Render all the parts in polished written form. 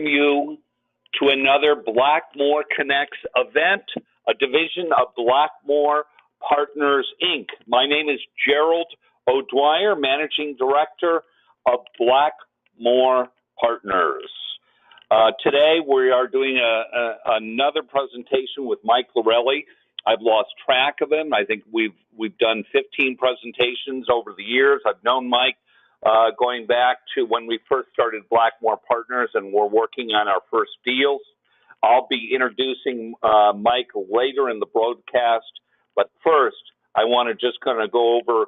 welcome you to another Blackmore Connects event, a division of Blackmore Partners, Inc. My name is Gerald O'Dwyer, Managing Director of Blackmore Partners. Today we are doing another presentation with Mike Lorelli. I've lost track of him. I think we've done 15 presentations over the years. I've known Mike going back to when we first started Blackmore Partners, and we're working on our first deals. I'll be introducing Mike later in the broadcast, but first I want to just kind of go over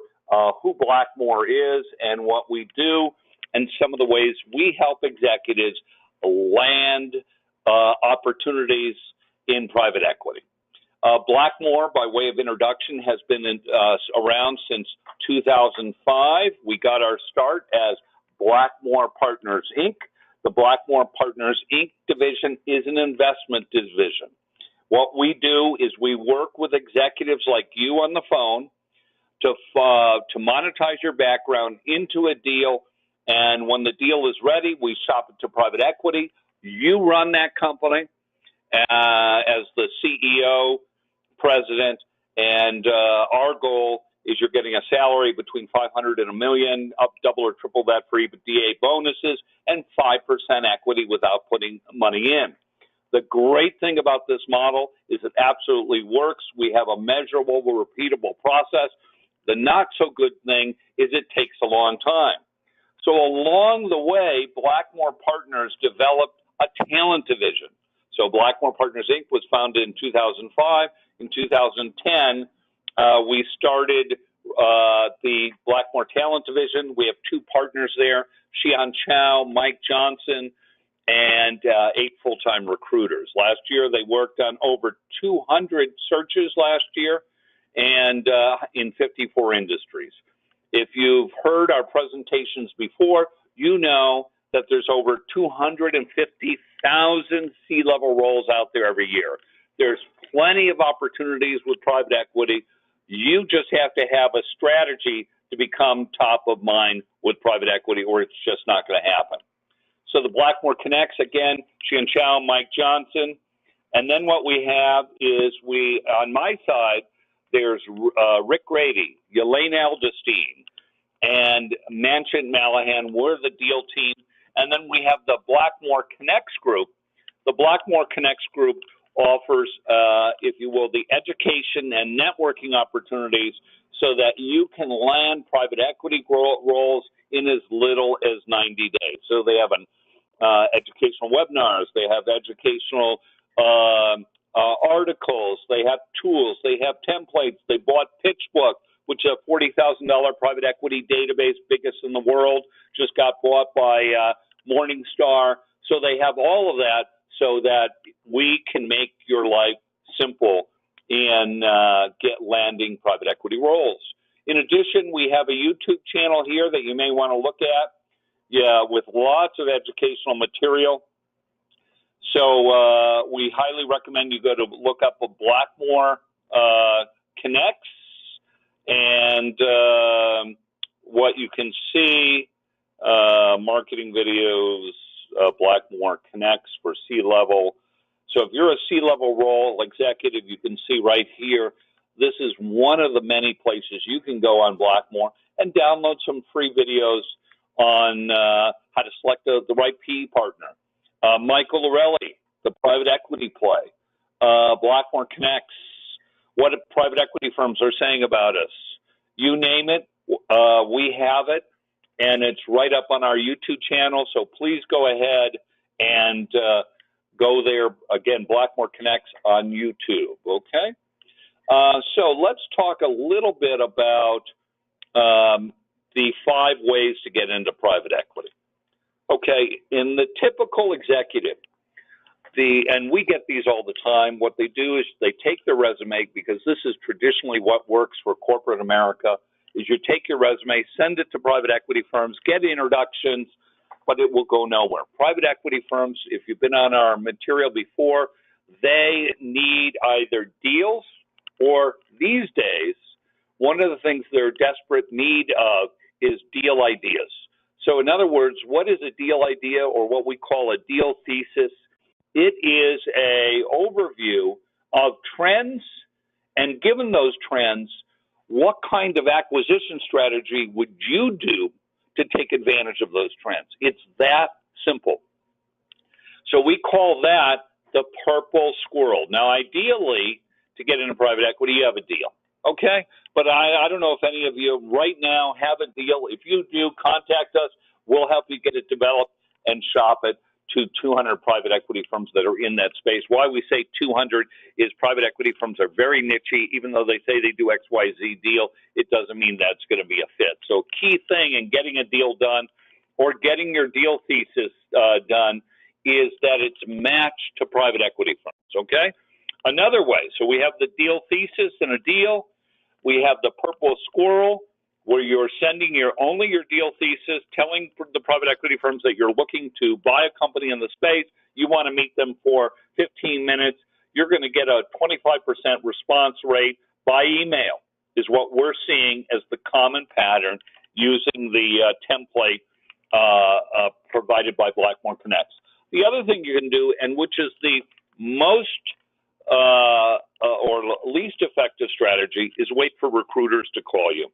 who Blackmore is and what we do and some of the ways we help executives land opportunities in private equity. Blackmore, by way of introduction, has been around since 2005. We got our start as Blackmore Partners, Inc. The Blackmore Partners, Inc. division is an investment division. What we do is we work with executives like you on the phone to monetize your background into a deal, and when the deal is ready, we shop it to private equity. You run that company as the CEO, president, and our goal is you're getting a salary between $500 and $1 million, up double or triple that for EBITDA bonuses, and 5% equity without putting money in. The great thing about this model is it absolutely works. We have a measurable, repeatable process. The not so good thing is it takes a long time. So along the way, Blackmore Partners developed a talent division. So Blackmore Partners, Inc. was founded in 2005. In 2010, we started the Blackmore Talent Division. We have two partners there, Xian Chow, Mike Johnson, and 8 full-time recruiters. Last year, they worked on over 200 searches last year and in 54 industries. If you've heard our presentations before, you know that there's over 250,000 C-level roles out there every year. There's plenty of opportunities with private equity. You just have to have a strategy to become top of mind with private equity, or it's just not going to happen. So the Blackmore Connects, again, Xian Chow, Mike Johnson. And then what we have is on my side, there's Rick Grady, Elaine Eldestein, and Manchant Malahan. We're the deal team. And then we have the Blackmore Connects group. The Blackmore Connects group offers, if you will, the education and networking opportunities so that you can land private equity roles in as little as 90 days. So they have educational webinars, they have educational articles, they have tools, they have templates. They bought PitchBook, which is a $40,000 private equity database, biggest in the world, just got bought by Morningstar. So they have all of that so that we can make your life simple in landing private equity roles. In addition, we have a YouTube channel here that you may want to look at, with lots of educational material. So we highly recommend you go to look up a Blackmore Connects, and what you can see, marketing videos, Blackmore Connects for C-level. So if you're a C-level role executive, you can see right here, this is one of the many places you can go on Blackmore and download some free videos on how to select the right PE partner. Michael Lorelli, the private equity play. Blackmore Connects, what private equity firms are saying about us. You name it, we have it, and it's right up on our YouTube channel. So please go ahead and go there. Again, Blackmore Connects on YouTube, okay? So let's talk a little bit about the 5 ways to get into private equity. Okay, in the typical executive, and we get these all the time, what they do is they take their resume, because this is traditionally what works for corporate America, is you take your resume, send it to private equity firms, get introductions, but it will go nowhere. Private equity firms, if you've been on our material before, they need either deals or, these days, one of the things they're desperate need of is deal ideas. So in other words, what is a deal idea, or what we call a deal thesis? It is a overview of trends, and given those trends, what kind of acquisition strategy would you do to take advantage of those trends? It's that simple. So we call that the purple squirrel. Now, ideally, to get into private equity, you have a deal, okay? But I don't know if any of you right now have a deal. If you do, contact us. We'll help you get it developed and shop it to 200 private equity firms that are in that space. Why we say 200 is private equity firms are very niche-y. Even though they say they do XYZ deal, it doesn't mean that's going to be a fit. So key thing in getting a deal done or getting your deal thesis done is that it's matched to private equity firms, okay? Another way, so we have the deal thesis and a deal. We have the purple squirrel, where you're sending only your deal thesis, telling the private equity firms that you're looking to buy a company in the space. You want to meet them for 15 minutes. You're going to get a 25% response rate by email is what we're seeing as the common pattern using the template provided by Blackmore Connects. The other thing you can do, and which is the most or least effective strategy, is wait for recruiters to call you.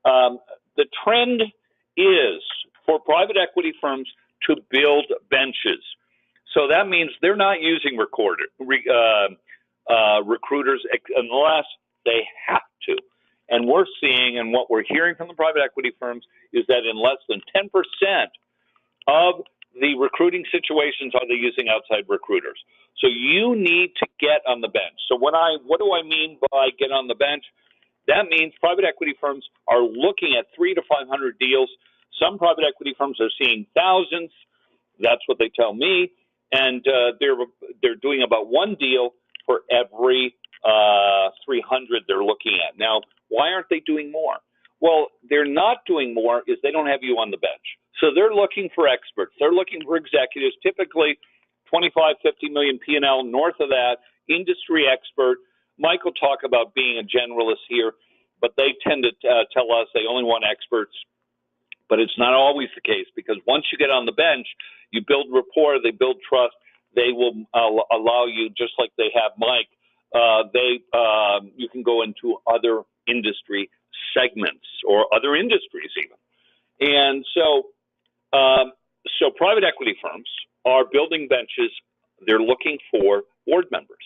The trend is for private equity firms to build benches. So that means they're not using recruiters unless they have to. And we're seeing, and what we're hearing from the private equity firms is that in less than 10% of the recruiting situations are they using outside recruiters. So you need to get on the bench. So what do I mean by get on the bench? That means private equity firms are looking at 300 to 500 deals. Some private equity firms are seeing thousands. That's what they tell me. And they're doing about one deal for every 300 they're looking at. Now, why aren't they doing more? Well, they're not doing more is they don't have you on the bench. So they're looking for experts. They're looking for executives, typically 25, 50 million P&L, north of that, industry expert. Mike will talk about being a generalist here, but they tend to tell us they only want experts. But it's not always the case, because once you get on the bench, you build rapport, they build trust. They will allow you, just like they have Mike, you can go into other industry segments or other industries even. And so private equity firms are building benches. They're looking for board members.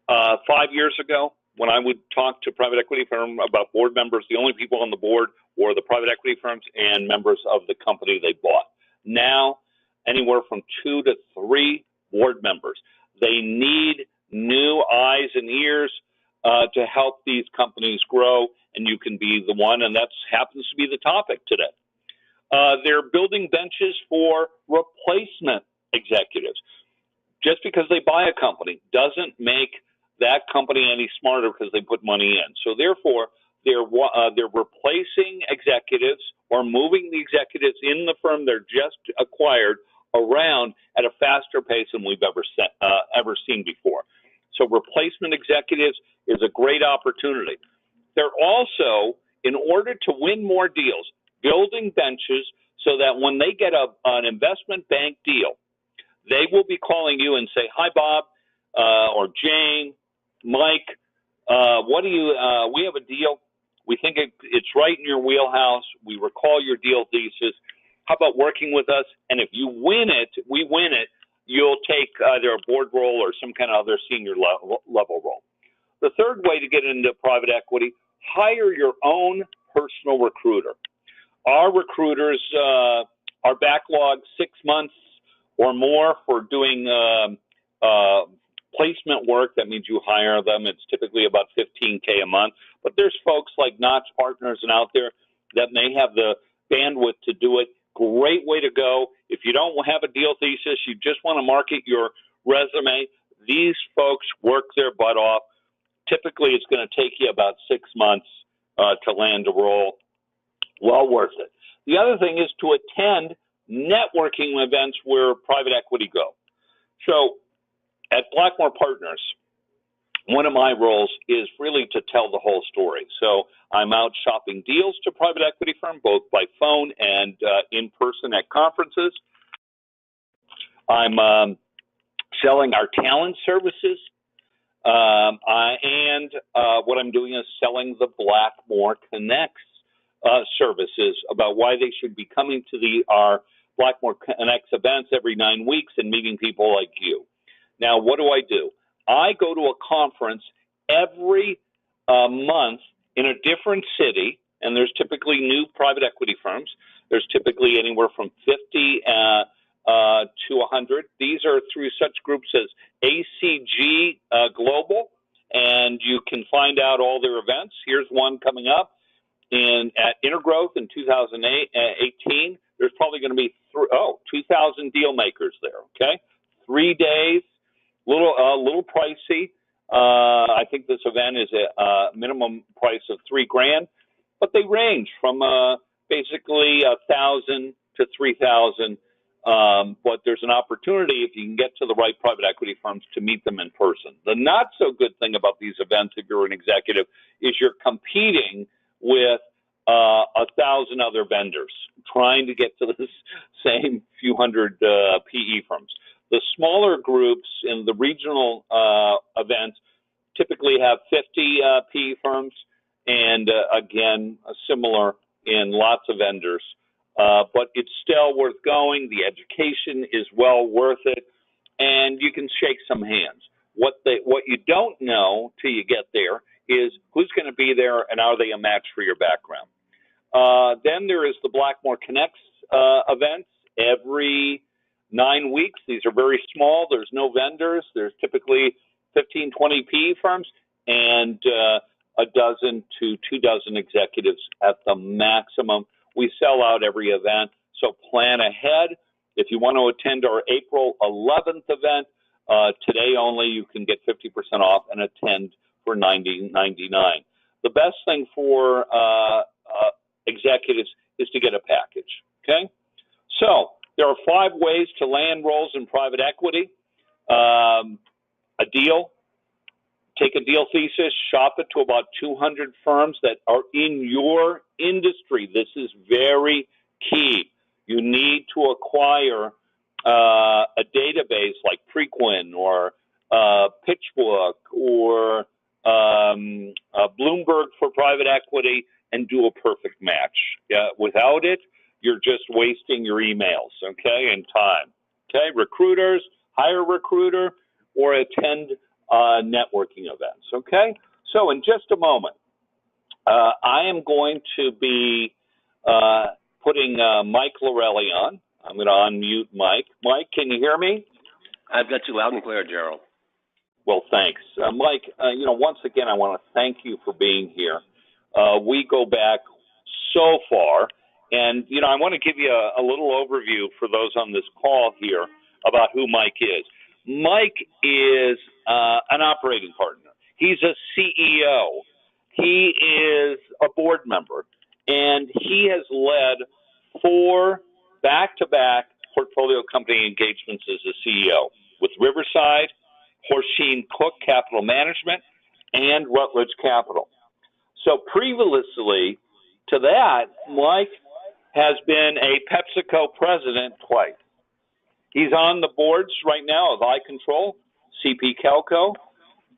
5 years ago, when I would talk to private equity firm about board members, the only people on the board were the private equity firms and members of the company they bought. Now, anywhere from 2 to 3 board members. They need new eyes and ears to help these companies grow, and you can be the one, and that happens to be the topic today. They're building benches for replacement executives. Just because they buy a company doesn't make that company any smarter because they put money in. So therefore, they're replacing executives or moving the executives in the firm they're just acquired around at a faster pace than we've ever seen before. So replacement executives is a great opportunity. They're also, in order to win more deals, building benches so that when they get an investment bank deal, they will be calling you and say, "Hi, Bob, or Jane, Mike, we have a deal. We think it's right in your wheelhouse. We recall your deal thesis. How about working with us? And if you win it, we win it, you'll take either a board role or some kind of other senior level role." The third way to get into private equity, hire your own personal recruiter. Our recruiters are backlogged 6 months or more for doing placement work. That means you hire them. It's typically about $15K a month. But there's folks like NACD Partners and out there that may have the bandwidth to do it. Great way to go. If you don't have a deal thesis, you just want to market your resume, these folks work their butt off. Typically, it's going to take you about 6 months to land a role. Well worth it. The other thing is to attend networking events where private equity go. So at Blackmore Partners, one of my roles is really to tell the whole story. So I'm out shopping deals to private equity firms, both by phone and in person at conferences. I'm selling our talent services. And what I'm doing is selling the Blackmore Connects services about why they should be coming to our Blackmore Connects events every 9 weeks and meeting people like you. Now, what do? I go to a conference every month in a different city, and there's typically new private equity firms. There's typically anywhere from 50 to 100. These are through such groups as ACG Global, and you can find out all their events. Here's one coming up at Intergrowth in 2018. There's probably going to be 2,000 deal makers there. Okay, 3 days, little pricey. I think this event is a minimum price of $3,000, but they range from basically 1,000 to 3,000. But there's an opportunity, if you can get to the right private equity firms, to meet them in person. The not so good thing about these events, if you're an executive, is you're competing with 1,000 other vendors trying to get to the same few hundred PE firms. The smaller groups in the regional events typically have 50 PE firms, and again, similar in lots of vendors. But it's still worth going. The education is well worth it, and you can shake some hands. What you don't know till you get there is who's going to be there and are they a match for your background. Then there is the Blackmore Connects events every 9 weeks. These are very small. There's no vendors. There's typically 15, 20 PE firms and a dozen to 24 executives at the maximum. We sell out every event, so plan ahead. If you want to attend our April 11th event, today only you can get 50% off and attend for $90.99. The best thing for executives is to get a package, okay? So there are 5 ways to land roles in private equity. A deal. Take a deal thesis, shop it to about 200 firms that are in your industry. This is very key. You need to acquire a database like Preqin or PitchBook or Bloomberg for private equity and do a perfect match. Without it, you're just wasting your emails, okay, and time. Okay, recruiters, hire a recruiter or attend networking events, okay? So in just a moment, I am going to be putting Mike Lorelli on. I'm going to unmute Mike. Mike, can you hear me? I've got you loud and clear, Gerald. Well, thanks. Mike, once again, I want to thank you for being here. We go back so far, and, I want to give you a little overview for those on this call here about who Mike is. Mike is an operating partner. He's a CEO. He is a board member, and he has led 4 back-to-back portfolio company engagements as a CEO with Riverside, Horseen Cook Capital Management, and Rutledge Capital. So previously to that, Mike has been a PepsiCo president twice. He's on the boards right now of iControl, CP Kelco,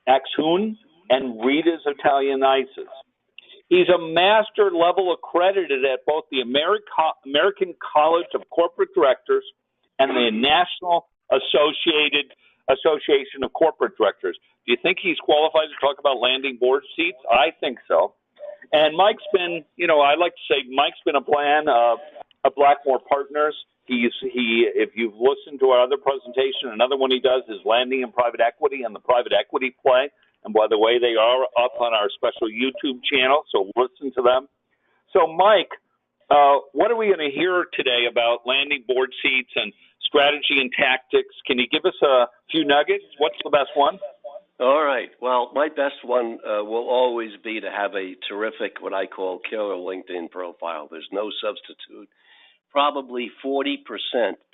Axhoon, and Rita's Italian Ices. He's a master level accredited at both the American College of Corporate Directors and the National Association of Corporate Directors. Do you think he's qualified to talk about landing board seats? I think so. And Mike's been, I like to say Mike's been a plan of Blackmore Partners. If you've listened to our other presentation, another one he does is landing in private equity and the private equity play. And by the way, they are up on our special YouTube channel, so listen to them. So, Mike, what are we going to hear today about landing board seats and strategy and tactics? Can you give us a few nuggets? What's the best one? All right. Well, my best one will always be to have a terrific, what I call killer LinkedIn profile. There's no substitute. Probably 40%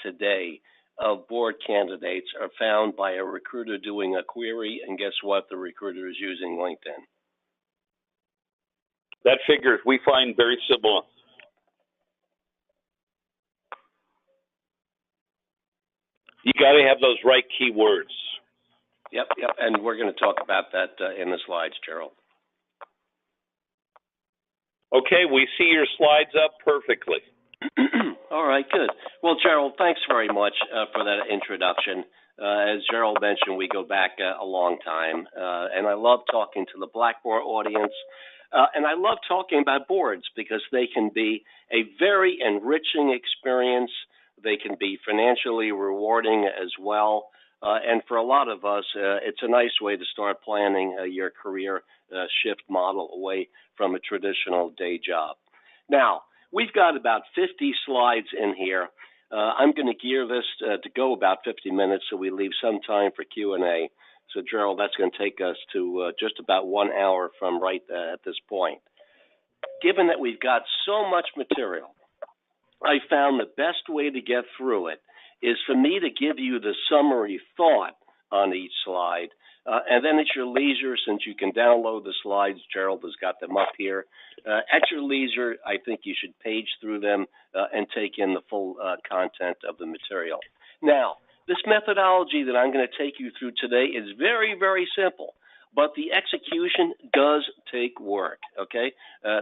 today of board candidates are found by a recruiter doing a query, and guess what? The recruiter is using LinkedIn. That figure we find very similar. You got to have those right keywords. Yep, and we're going to talk about that in the slides, Gerald. Okay, we see your slides up perfectly. All right, good. Well, Gerald, thanks very much for that introduction. As Gerald mentioned, we go back a long time, and I love talking to the Blackmore audience, and I love talking about boards because they can be a very enriching experience. They can be financially rewarding as well, and for a lot of us, it's a nice way to start planning your career shift model away from a traditional day job. Now, we've got about 50 slides in here. I'm going to gear this to go about 50 minutes, so we leave some time for Q&A. So, Gerald, that's going to take us to just about 1 hour from right at this point. Given that we've got so much material, I found the best way to get through it is for me to give you the summary thought on each slide, and then at your leisure, since you can download the slides, Gerald has got them up here. At your leisure, I think you should page through them and take in the full content of the material. Now, this methodology that I'm going to take you through today is very, very simple, but the execution does take work, okay?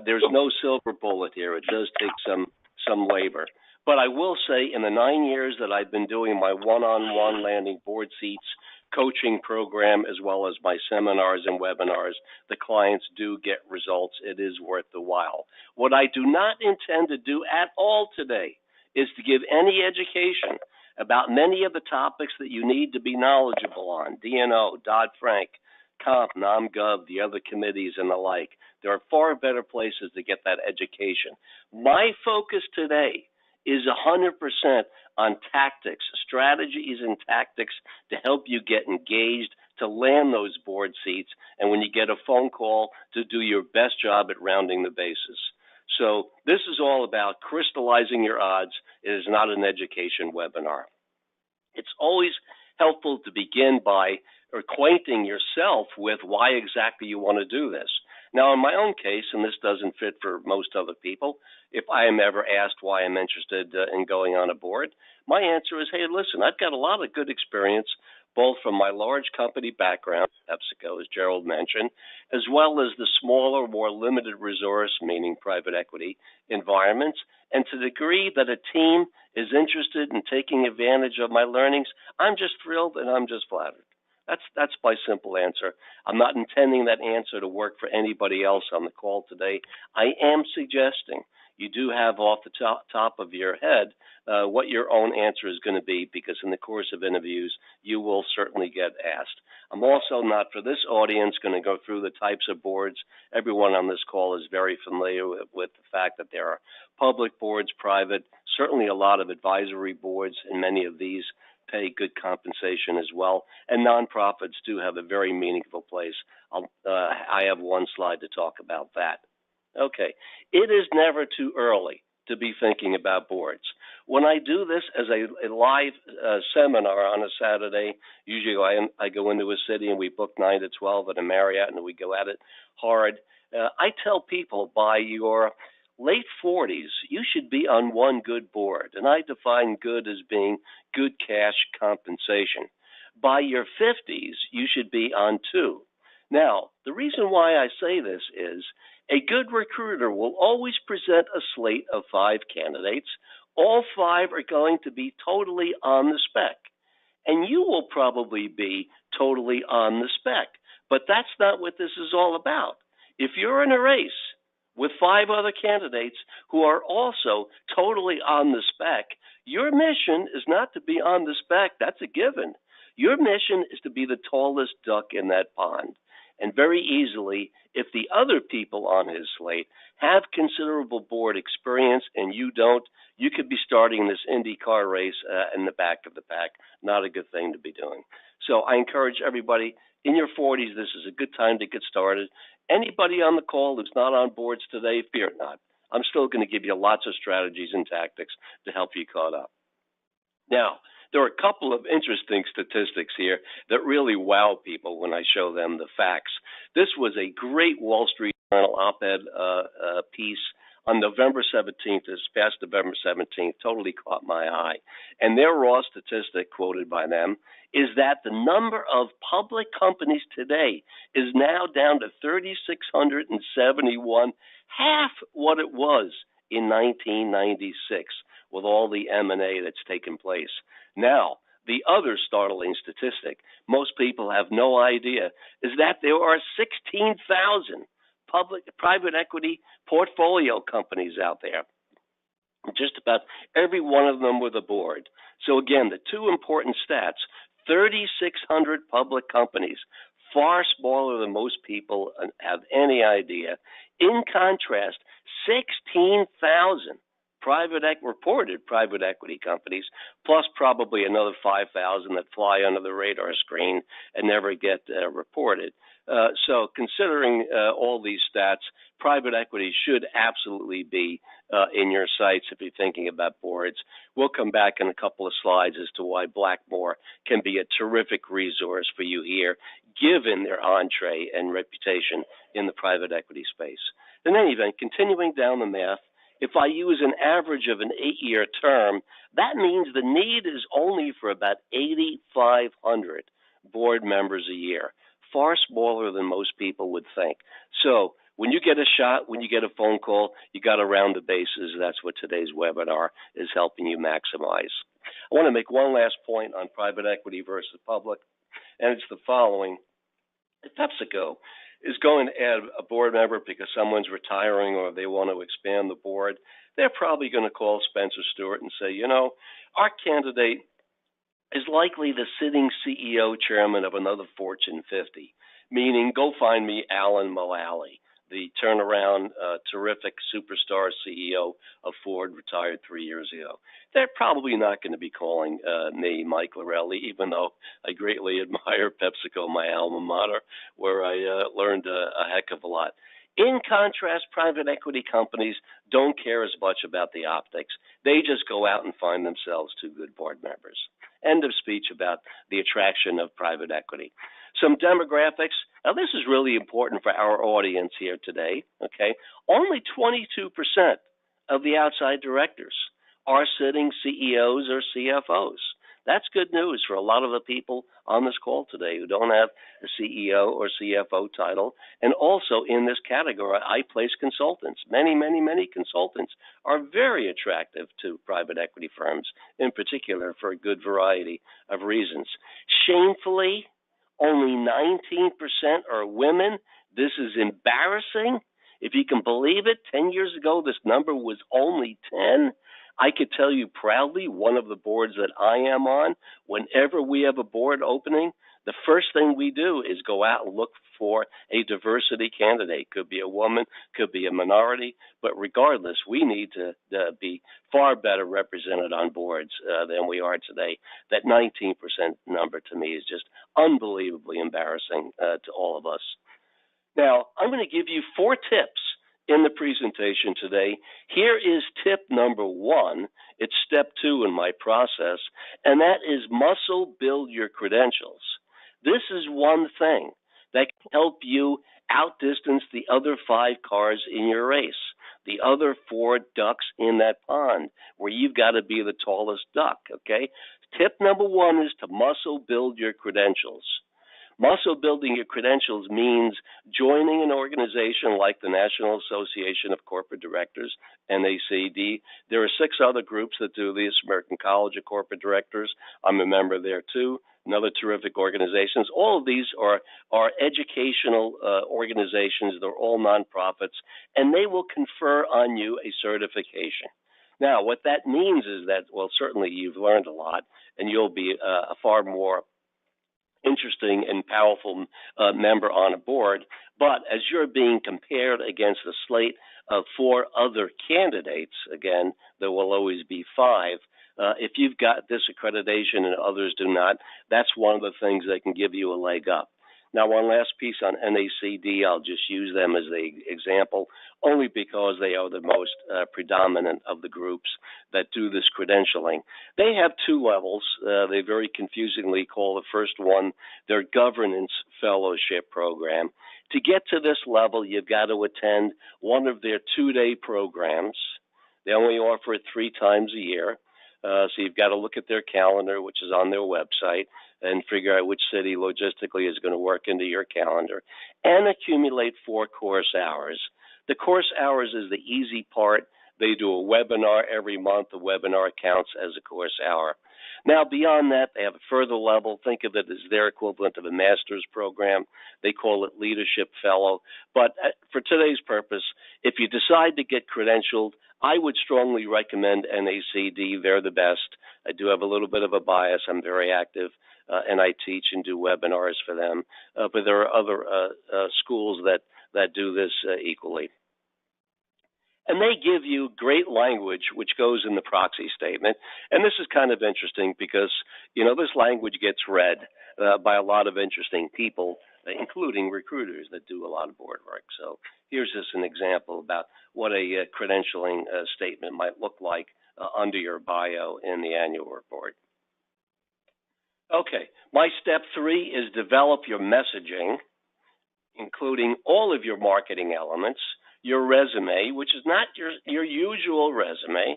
There's no silver bullet here. It does take some labor. But I will say in the 9 years that I've been doing my one-on-one landing board seats coaching program, as well as my seminars and webinars, the clients do get results. It is worth the while. What I do not intend to do at all today is to give any education about many of the topics that you need to be knowledgeable on, DNO, Dodd-Frank, Comp, NomGov, the other committees and the like. There are far better places to get that education. My focus today is 100% on tactics, strategies and tactics to help you get engaged, to land those board seats, and when you get a phone call, to do your best job at rounding the bases. So this is all about crystallizing your odds. It is not an education webinar. It's always helpful to begin by acquainting yourself with why exactly you want to do this. Now, in my own case, and this doesn't fit for most other people, if I am ever asked why I'm interested in going on a board, my answer is, hey, listen, I've got a lot of good experience, both from my large company background, PepsiCo, as Gerald mentioned, as well as the smaller, more limited resource, meaning private equity, environments. And to the degree that a team is interested in taking advantage of my learnings, I'm just thrilled and I'm just flattered. That's my simple answer. I'm not intending that answer to work for anybody else on the call today. I am suggesting you do have off the top of your head what your own answer is going to be, because in the course of interviews, you will certainly get asked. I'm also not, for this audience, going to go through the types of boards. Everyone on this call is very familiar with the fact that there are public boards, private, certainly a lot of advisory boards, and many of these pay good compensation as well. And nonprofits do have a very meaningful place. I have one slide to talk about that. Okay, it is never too early to be thinking about boards. When I do this as a live seminar on a Saturday, usually I go into a city and we book 9 to 12 at a Marriott and we go at it hard. I tell people by your late 40s, you should be on one good board, and I define good as being good cash compensation. By your 50s, you should be on 2. Now, the reason why I say this is a good recruiter will always present a slate of 5 candidates. All 5 are going to be totally on the spec, and you will probably be totally on the spec, but that's not what this is all about. If you're in a race with 5 other candidates who are also totally on the spec, your mission is not to be on the spec. That's a given. Your mission is to be the tallest duck in that pond. And very easily, if the other people on his slate have considerable board experience and you don't, you could be starting this IndyCar race in the back of the pack. Not a good thing to be doing. So I encourage everybody, in your 40s, this is a good time to get started. Anybody on the call who's not on boards today, fear not. I'm still going to give you lots of strategies and tactics to help you caught up. Now, There are a couple of interesting statistics here that really wow people when I show them the facts. This was a great Wall Street Journal op-ed piece on November 17th, this past November 17th, totally caught my eye. And their raw statistic quoted by them is that the number of public companies today is now down to 3,671, half what it was in 1996 with all the M&A that's taken place. Now, the other startling statistic most people have no idea is that there are 16,000 private equity portfolio companies out there. Just about every one of them with a board. So again, the two important stats, 3,600 public companies, far smaller than most people have any idea. In contrast, 16,000 reported private equity companies, plus probably another 5,000 that fly under the radar screen and never get reported. So considering all these stats, private equity should absolutely be in your sights if you're thinking about boards. We'll come back in a couple of slides as to why Blackmore can be a terrific resource for you here, given their entree and reputation in the private equity space. In any event, continuing down the math, if I use an average of an 8-year term, that means the need is only for about 8,500 board members a year, far smaller than most people would think. So when you get a shot, when you get a phone call, you got to round the bases. That's what today's webinar is helping you maximize. I want to make one last point on private equity versus public, and it's the following. If PepsiCo is going to add a board member because someone's retiring or they want to expand the board, they're probably going to call Spencer Stewart and say, you know, our candidate is likely the sitting CEO chairman of another Fortune 50, meaning go find me Alan Mulally, the turnaround, terrific superstar CEO of Ford, retired 3 years ago. They're probably not going to be calling me, Mike Lorelli, even though I greatly admire PepsiCo, my alma mater, where I learned a heck of a lot. In contrast, private equity companies don't care as much about the optics. They just go out and find themselves two good board members. End of speech about the attraction of private equity. Some demographics. Now, this is really important for our audience here today, okay? Only 22% of the outside directors are sitting CEOs or CFOs. That's good news for a lot of the people on this call today who don't have a CEO or CFO title. And also in this category, I place consultants. Many, many, many consultants are very attractive to private equity firms, in particular for a good variety of reasons. Shamefully, only 19% are women. This is embarrassing. If you can believe it, 10 years ago, this number was only 10. I could tell you proudly, one of the boards that I am on, whenever we have a board opening, the first thing we do is go out and look for a diversity candidate. Could be a woman, could be a minority, but regardless, we need to be far better represented on boards than we are today. That 19% number to me is just unbelievably embarrassing to all of us. Now, I'm going to give you 4 tips in the presentation today. Here is tip number 1. It's step 2 in my process, and that is muscle build your credentials. This is one thing that can help you outdistance the other 5 cars in your race, the other 4 ducks in that pond where you've got to be the tallest duck, okay? Tip number 1 is to muscle build your credentials. Muscle building your credentials means joining an organization like the National Association of Corporate Directors, NACD. There are 6 other groups that do this, American College of Corporate Directors. I'm a member there too, and other terrific organizations. All of these are educational organizations. They're all nonprofits, and they will confer on you a certification. Now, what that means is that, well, certainly you've learned a lot, and you'll be a far more interesting and powerful member on a board, but as you're being compared against a slate of 4 other candidates, again, there will always be 5. If you've got this accreditation and others do not, that's one of the things that can give you a leg up. Now, one last piece on NACD, I'll just use them as the example, only because they are the most predominant of the groups that do this credentialing. They have two levels. They very confusingly call the first one their governance fellowship program. To get to this level, you've got to attend one of their two-day programs. They only offer it 3 times a year. So you've got to look at their calendar, which is on their website, and figure out which city logistically is going to work into your calendar, and accumulate 4 course hours. The course hours is the easy part. They do a webinar every month. The webinar counts as a course hour. Now, beyond that, they have a further level. Think of it as their equivalent of a master's program. They call it Leadership Fellow. But for today's purpose, if you decide to get credentialed, I would strongly recommend NACD. They're the best. I do have a little bit of a bias. I'm very active, and I teach and do webinars for them. But there are other schools that do this equally. And they give you great language, which goes in the proxy statement. And this is kind of interesting because, this language gets read by a lot of interesting people, including recruiters that do a lot of board work. So here's just an example about what a credentialing statement might look like under your bio in the annual report. Okay, my step 3 is develop your messaging, including all of your marketing elements, your resume, which is not your usual resume.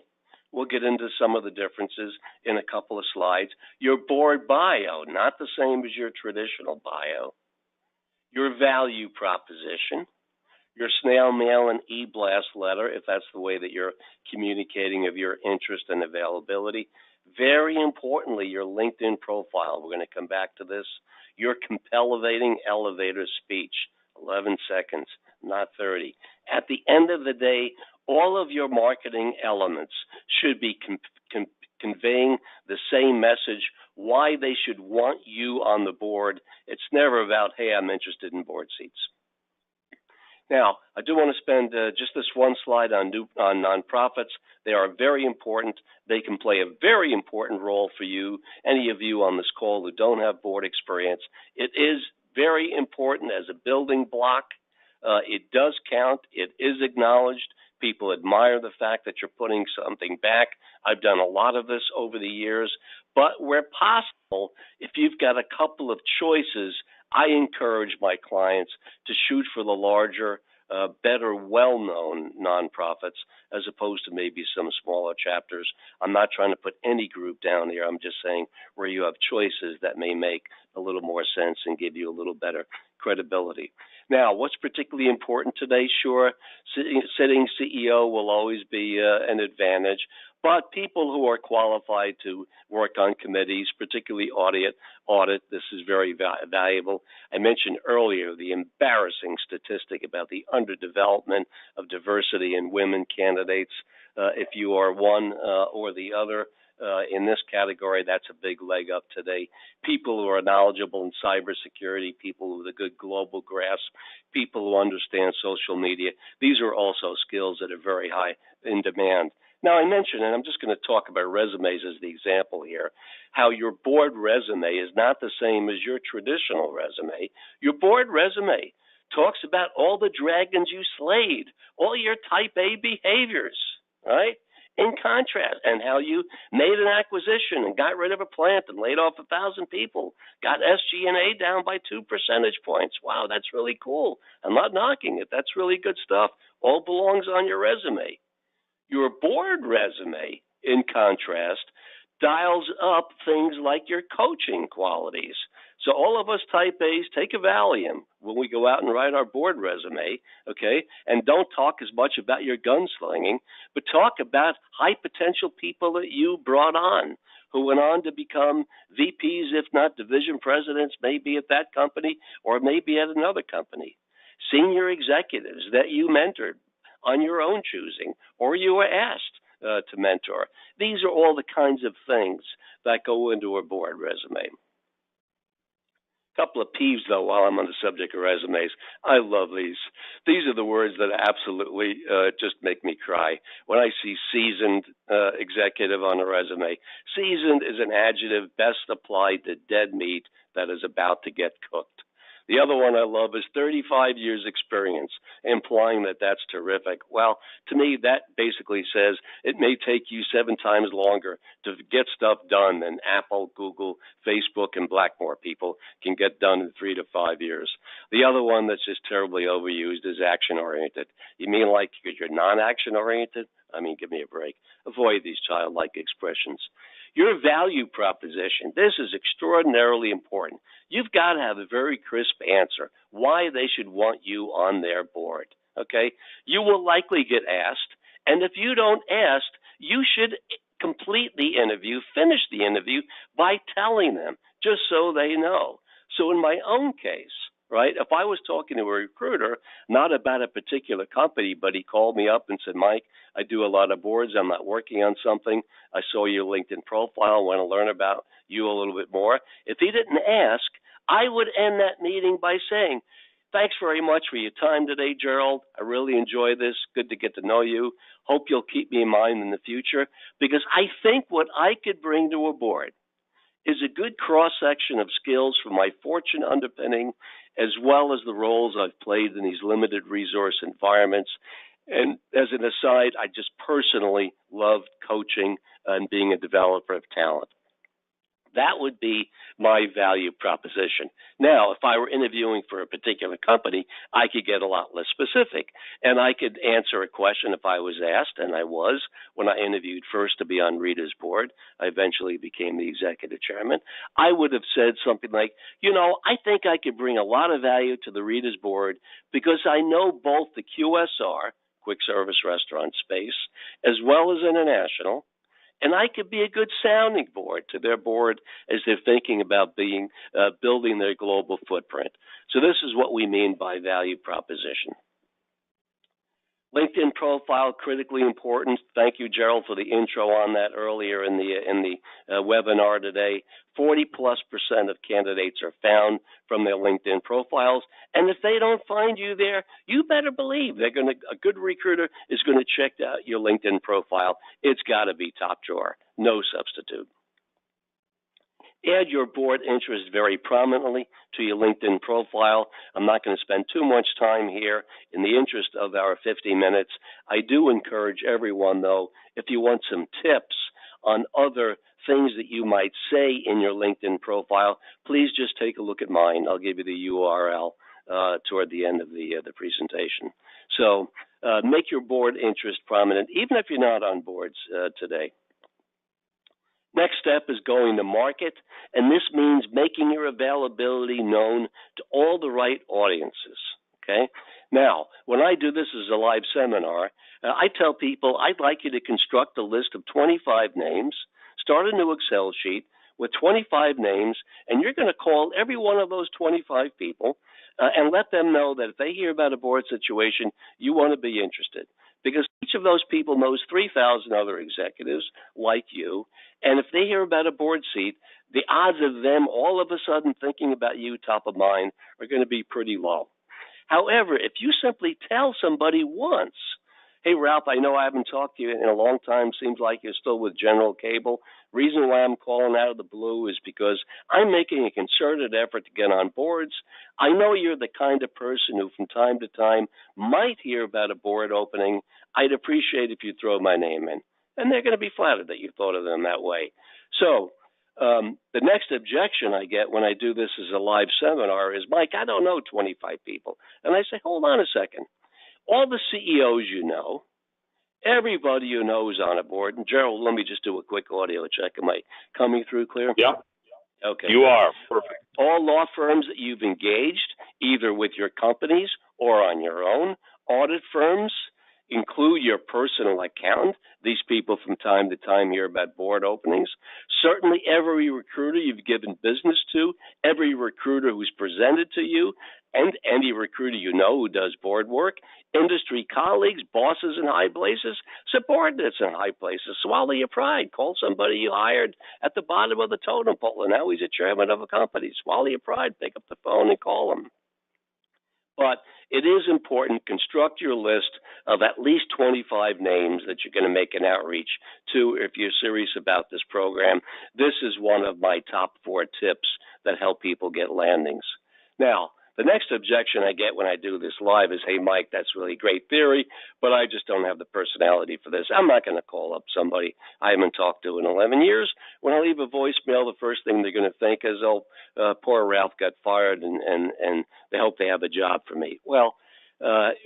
We'll get into some of the differences in a couple of slides. Your board bio, not the same as your traditional bio. Your value proposition, your snail mail and e-blast letter, if that's the way that you're communicating of your interest and availability. Very importantly, your LinkedIn profile. We're going to come back to this. Your compelling elevator speech, 11 seconds, not 30. At the end of the day, all of your marketing elements should be conveying the same message, why they should want you on the board. It's never about, hey, I'm interested in board seats. Now, I do want to spend just this one slide on nonprofits. They are very important. They can play a very important role for you, any of you on this call who don't have board experience. It is very important as a building block. It does count. It is acknowledged. People admire the fact that you're putting something back. I've done a lot of this over the years. But where possible, if you've got a couple of choices, I encourage my clients to shoot for the larger, better, well-known nonprofits as opposed to maybe some smaller chapters. I'm not trying to put any group down here. I'm just saying where you have choices that may make a little more sense and give you a little better credibility. Now, what's particularly important today? Sure, sitting CEO will always be an advantage, but people who are qualified to work on committees, particularly audit, this is very valuable. I mentioned earlier the embarrassing statistic about the underdevelopment of diversity in women candidates. If you are one or the other, in this category, that's a big leg up today. People who are knowledgeable in cybersecurity, people with a good global grasp, people who understand social media, these are also skills that are very high in demand. Now, I mentioned, and I'm just going to talk about resumes as the example here, how your board resume is not the same as your traditional resume. Your board resume talks about all the dragons you slayed, all your type A behaviors, right? In contrast, and how you made an acquisition and got rid of a plant and laid off 1,000 people, got SG&A down by 2 percentage points. Wow, that's really cool. I'm not knocking it. That's really good stuff. All belongs on your resume. Your board resume, in contrast, dials up things like your coaching qualities. So all of us type A's take a Valium when we go out and write our board resume, okay? And don't talk as much about your gunslinging, but talk about high potential people that you brought on who went on to become VPs, if not division presidents, maybe at that company or maybe at another company. Senior executives that you mentored on your own choosing or you were asked to mentor. These are all the kinds of things that go into a board resume. Couple of peeves, though, while I'm on the subject of resumes. I love these. These are the words that absolutely just make me cry. When I see seasoned executive on a resume, seasoned is an adjective best applied to dead meat that is about to get cooked. The other one I love is 35 years experience, implying that that's terrific. Well, to me, that basically says it may take you 7 times longer to get stuff done than Apple, Google, Facebook, and Blackmore people can get done in 3 to 5 years. The other one that's just terribly overused is action-oriented. You mean like you're non-action-oriented? I mean, give me a break. Avoid these childlike expressions. Your value proposition, this is extraordinarily important. You've got to have a very crisp answer why they should want you on their board, okay? You will likely get asked, and if you don't ask, you should complete the interview, finish the interview by telling them, just so they know. So in my own case, right, if I was talking to a recruiter, not about a particular company, but he called me up and said, Mike, I do a lot of boards. I'm not working on something. I saw your LinkedIn profile. I want to learn about you a little bit more. If he didn't ask, I would end that meeting by saying, thanks very much for your time today, Gerald. I really enjoy this. Good to get to know you. Hope you'll keep me in mind in the future, because I think what I could bring to a board is a good cross-section of skills from my fortune underpinning, as well as the roles I've played in these limited resource environments. And as an aside, I just personally love coaching and being a developer of talent. That would be my value proposition. Now, if I were interviewing for a particular company, I could get a lot less specific, and I could answer a question if I was asked, and I was when I interviewed first to be on Rita's board. I eventually became the executive chairman. I would have said something like, I think I could bring a lot of value to the Rita's board because I know both the QSR, quick service restaurant space, as well as international, and I could be a good sounding board to their board as they're thinking about building their global footprint. So this is what we mean by value proposition. LinkedIn profile, critically important. Thank you, Gerald, for the intro on that earlier in the webinar today. 40+% of candidates are found from their LinkedIn profiles, and if they don't find you there, you better believe a good recruiter is going to check out your LinkedIn profile. It's got to be top drawer, no substitute. Add your board interest very prominently to your LinkedIn profile. I'm not going to spend too much time here. In the interest of our 50 minutes, I do encourage everyone, though, if you want some tips on other things that you might say in your LinkedIn profile, please just take a look at mine. I'll give you the URL toward the end of the presentation. So make your board interest prominent, even if you're not on boards today. Next step is going to market, and this means making your availability known to all the right audiences, okay? Now, when I do this as a live seminar, I tell people I'd like you to construct a list of 25 names, start a new Excel sheet with 25 names, and you're going to call every one of those 25 people and let them know that if they hear about a board situation, you want to be interested. Because each of those people knows 3,000 other executives like you, and if they hear about a board seat, the odds of them all of a sudden thinking about you top of mind are going to be pretty low. However, if you simply tell somebody once, hey, Ralph, I know I haven't talked to you in a long time. Seems like you're still with General Cable. Reason why I'm calling out of the blue is because I'm making a concerted effort to get on boards. I know you're the kind of person who from time to time might hear about a board opening. I'd appreciate if you throw my name in. And they're going to be flattered that you thought of them that way. So the next objection I get when I do this as a live seminar is, Mike, I don't know 25 people. And I say, hold on a second. All the CEOs you know, everybody you know is on a board. And Gerald, let me just do a quick audio check. Am I coming through clear? Yeah. Okay. You are. Perfect. All law firms that you've engaged, either with your companies or on your own, audit firms, include your personal accountant. These people from time to time hear about board openings. Certainly every recruiter you've given business to, every recruiter who's presented to you, and any recruiter you know who does board work, industry colleagues, bosses in high places, subordinates in high places. Swallow your pride. Call somebody you hired at the bottom of the totem pole, and now he's a chairman of a company. Swallow your pride. Pick up the phone and call him. But it is important, construct your list of at least 25 names that you're going to make an outreach to if you're serious about this program. This is one of my top 4 tips that help people get landings. Now, The next objection I get when I do this live is, hey, Mike, that's really great theory, but I just don't have the personality for this. I'm not going to call up somebody I haven't talked to in 11 years. When I leave a voicemail, the first thing they're going to think is, oh, poor Ralph got fired, and they hope they have a job for me. Well,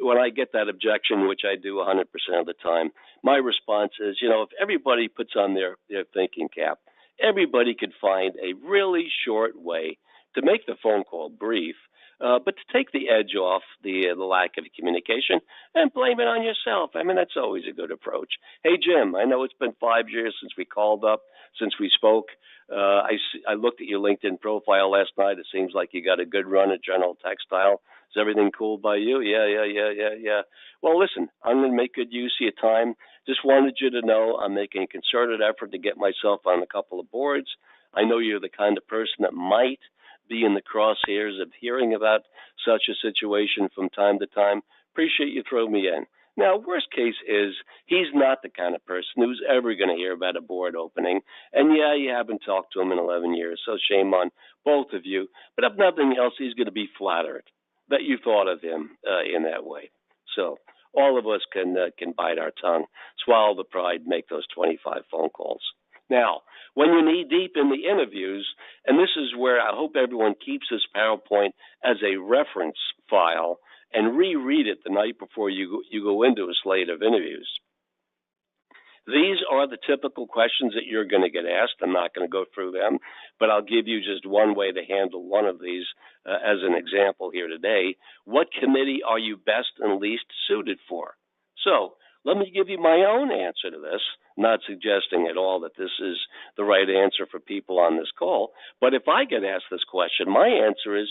when I get that objection, which I do 100% of the time, my response is, if everybody puts on their thinking cap, everybody could find a really short way to make the phone call brief, but to take the edge off the lack of communication and blame it on yourself. I mean, that's always a good approach. Hey, Jim, I know it's been 5 years since we called up, since we spoke. I looked at your LinkedIn profile last night. It seems like you got a good run at General Textile. Is everything cool by you? Yeah. Well, listen, I'm going to make good use of your time. Just wanted you to know I'm making a concerted effort to get myself on a couple of boards. I know you're the kind of person that might be in the crosshairs of hearing about such a situation from time to time. Appreciate you throwing me in. Now, worst case is he's not the kind of person who's ever going to hear about a board opening. And yeah, you haven't talked to him in 11 years, so shame on both of you. But if nothing else, he's going to be flattered that you thought of him in that way. So all of us can bite our tongue, swallow the pride, make those 25 phone calls. Now, when you're knee deep in the interviews, and this is where I hope everyone keeps this PowerPoint as a reference file and reread it the night before you go into a slate of interviews. These are the typical questions that you're going to get asked. I'm not going to go through them, but I'll give you just one way to handle one of these as an example here today. What committee are you best and least suited for? So let me give you my own answer to this, not suggesting at all that this is the right answer for people on this call. But if I get asked this question, my answer is,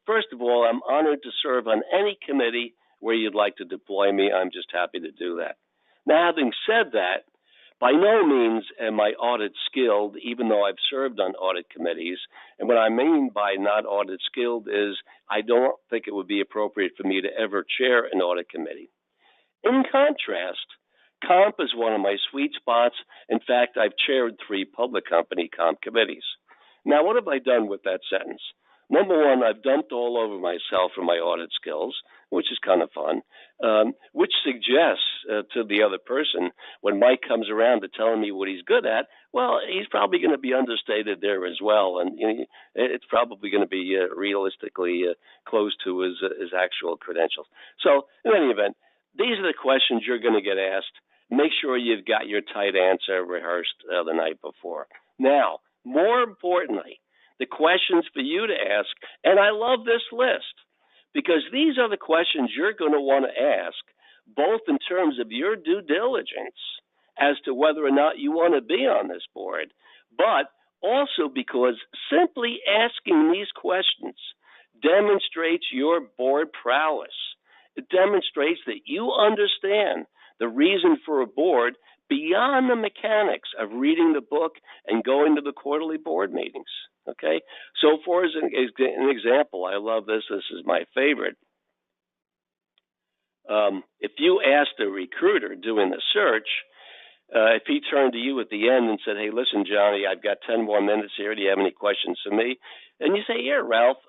first of all, I'm honored to serve on any committee where you'd like to deploy me. I'm just happy to do that. Now, having said that, by no means am I audit skilled, even though I've served on audit committees. And what I mean by not audit skilled is I don't think it would be appropriate for me to ever chair an audit committee. In contrast, comp is one of my sweet spots. In fact, I've chaired 3 public company comp committees. Now, what have I done with that sentence? Number one, I've dumped all over myself for my audit skills, which is kind of fun, which suggests to the other person, when Mike comes around to telling me what he's good at, well, he's probably going to be understated there as well, and it's probably going to be realistically close to his actual credentials. So, in any event, these are the questions you're going to get asked. Make sure you've got your tight answer rehearsed the night before. Now, more importantly, the questions for you to ask, and I love this list, because these are the questions you're going to want to ask, both in terms of your due diligence as to whether or not you want to be on this board, but also because simply asking these questions demonstrates your board prowess. It demonstrates that you understand the reason for a board beyond the mechanics of reading the book and going to the quarterly board meetings. Okay, so for as an example, I love this. This is my favorite. If you asked a recruiter doing the search, if he turned to you at the end and said, "Hey, listen, Johnny, I've got 10 more minutes here. Do you have any questions for me?" And you say, "Yeah, Ralph.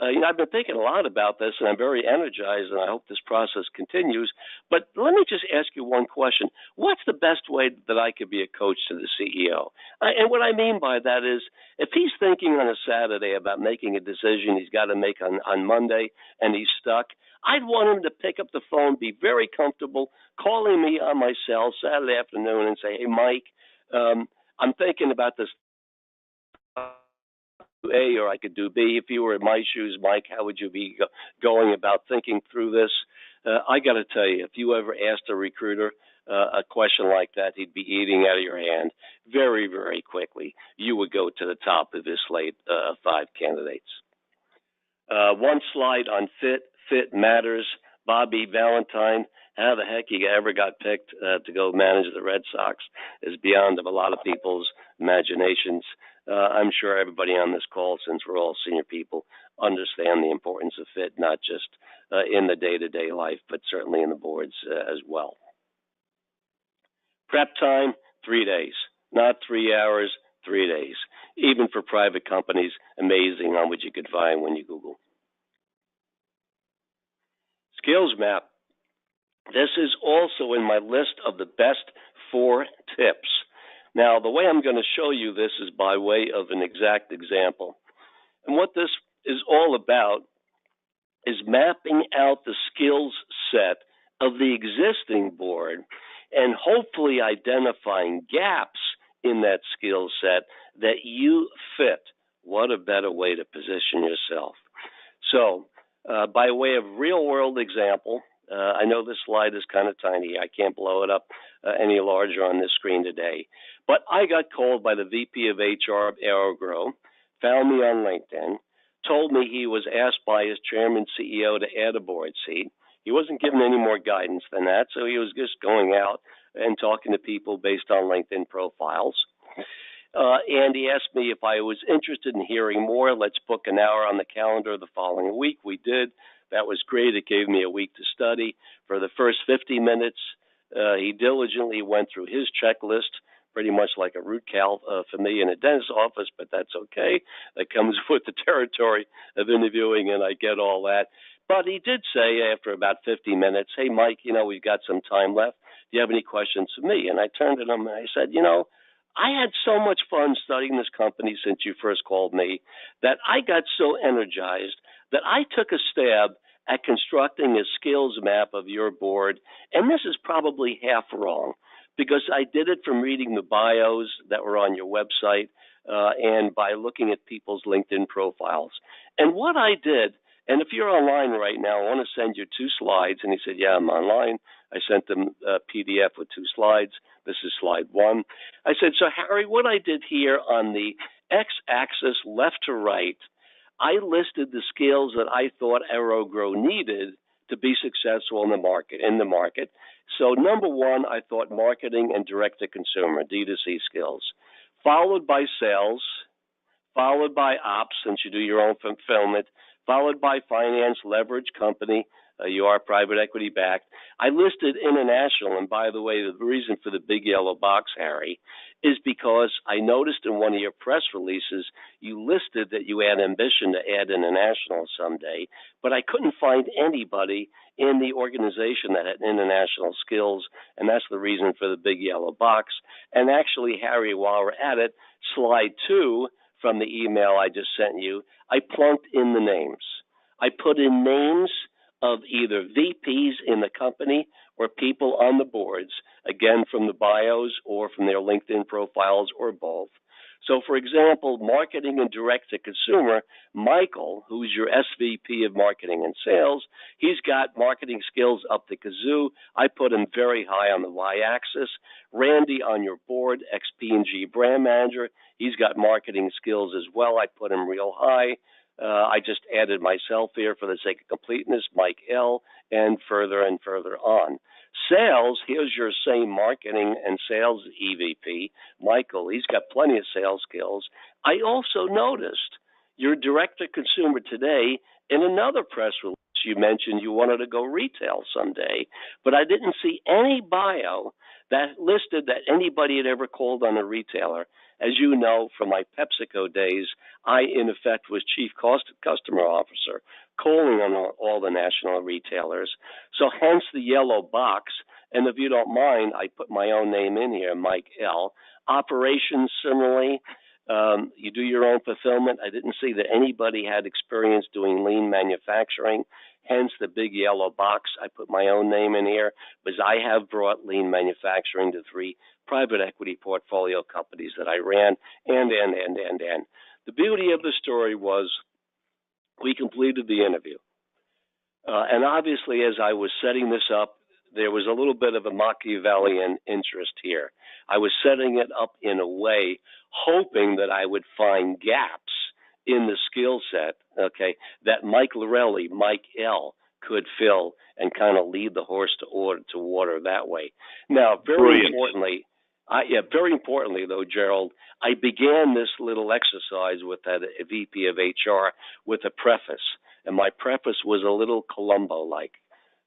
I've been thinking a lot about this, and I'm very energized, and I hope this process continues. But let me just ask you one question. What's the best way that I could be a coach to the CEO? And what I mean by that is, if he's thinking on a Saturday about making a decision he's got to make on Monday, and he's stuck, I'd want him to pick up the phone, be very comfortable, calling me on my cell Saturday afternoon and say, "Hey, Mike, I'm thinking about this A, or I could do B. If you were in my shoes, Mike, how would you be going about thinking through this?" I got to tell you, if you ever asked a recruiter a question like that, he'd be eating out of your hand very, very quickly. You would go to the top of his slate of 5 candidates. One slide on fit. Fit matters. Bobby Valentine, how the heck he ever got picked to go manage the Red Sox is beyond a lot of people's imaginations. I'm sure everybody on this call, since we're all senior people, understand the importance of fit, not just in the day-to-day life, but certainly in the boards as well. Prep time, 3 days, not 3 hours, 3 days. Even for private companies, amazing how much you could find when you Google. skills map. This is also in my list of the best 4 tips. Now, the way I'm going to show you this is by way of an exact example. And what this is all about is mapping out the skills set of the existing board and hopefully identifying gaps in that skill set that you fit. What a better way to position yourself. So, by way of real-world example, I know this slide is kind of tiny. I can't blow it up any larger on this screen today. But I got called by the VP of HR of AeroGrow, found me on LinkedIn, told me he was asked by his chairman CEO to add a board seat. He wasn't given any more guidance than that, so he was just going out and talking to people based on LinkedIn profiles. And he asked me if I was interested in hearing more. Let's book an hour on the calendar the following week. We did. That was great. It gave me a week to study. For the first 50 minutes, he diligently went through his checklist, pretty much like a root cal for me in a dentist's office, but that's okay. That comes with the territory of interviewing, and I get all that. But he did say after about 50 minutes, hey, Mike, we've got some time left. Do you have any questions for me? And I turned to him and I said, I had so much fun studying this company since you first called me that I got so energized that I took a stab at constructing a skills map of your board. And this is probably half wrong because I did it from reading the bios that were on your website and by looking at people's LinkedIn profiles. And what I did, and if you're online right now, I want to send you 2 slides. And he said, yeah, I'm online. I sent them a PDF with 2 slides. This is slide 1. I said, so Harry, what I did here on the x-axis left to right, I listed the skills that I thought AeroGrow needed to be successful in the market. So number 1, I thought marketing and direct-to-consumer, D2C skills, followed by sales, followed by ops, since you do your own fulfillment, followed by finance, leverage company. You are private equity backed. I listed international, and by the way, the reason for the big yellow box, Harry, is because I noticed in one of your press releases you listed that you had ambition to add international someday, but I couldn't find anybody in the organization that had international skills, and that's the reason for the big yellow box. And actually, Harry, while we're at it, slide 2 from the email I just sent you, I plunked in the names. I put in names of either VPs in the company or people on the boards, again, from the bios or from their LinkedIn profiles or both. So, for example, marketing and direct-to-consumer, Michael, who's your SVP of marketing and sales, he's got marketing skills up the kazoo. I put him very high on the y-axis. Randy on your board, ex-P&G brand manager, he's got marketing skills as well. I put him real high. I just added myself here for the sake of completeness, Mike L., and further on. Sales, here's your same marketing and sales EVP, Michael. He's got plenty of sales skills. I also noticed your direct-to-consumer today in another press release. You mentioned you wanted to go retail someday, but I didn't see any bio that listed that anybody had ever called on a retailer. As you know, from my PepsiCo days, I, in effect, was chief customer officer, calling on all the national retailers. So hence the yellow box. And if you don't mind, I put my own name in here, Mike L. Operations, similarly, you do your own fulfillment. I didn't see that anybody had experience doing lean manufacturing. Hence the big yellow box. I put my own name in here because I have brought lean manufacturing to 3 private equity portfolio companies that I ran, and. The beauty of the story was we completed the interview. And obviously, as I was setting this up, there was a little bit of a Machiavellian interest here. I was setting it up in a way, hoping that I would find gaps in the skill set, okay, that Mike Lorelli, Mike L., could fill and kind of lead the horse to water that way. Now, very importantly, though, Gerald, I began this little exercise with that VP of HR with a preface, and my preface was a little Columbo-like.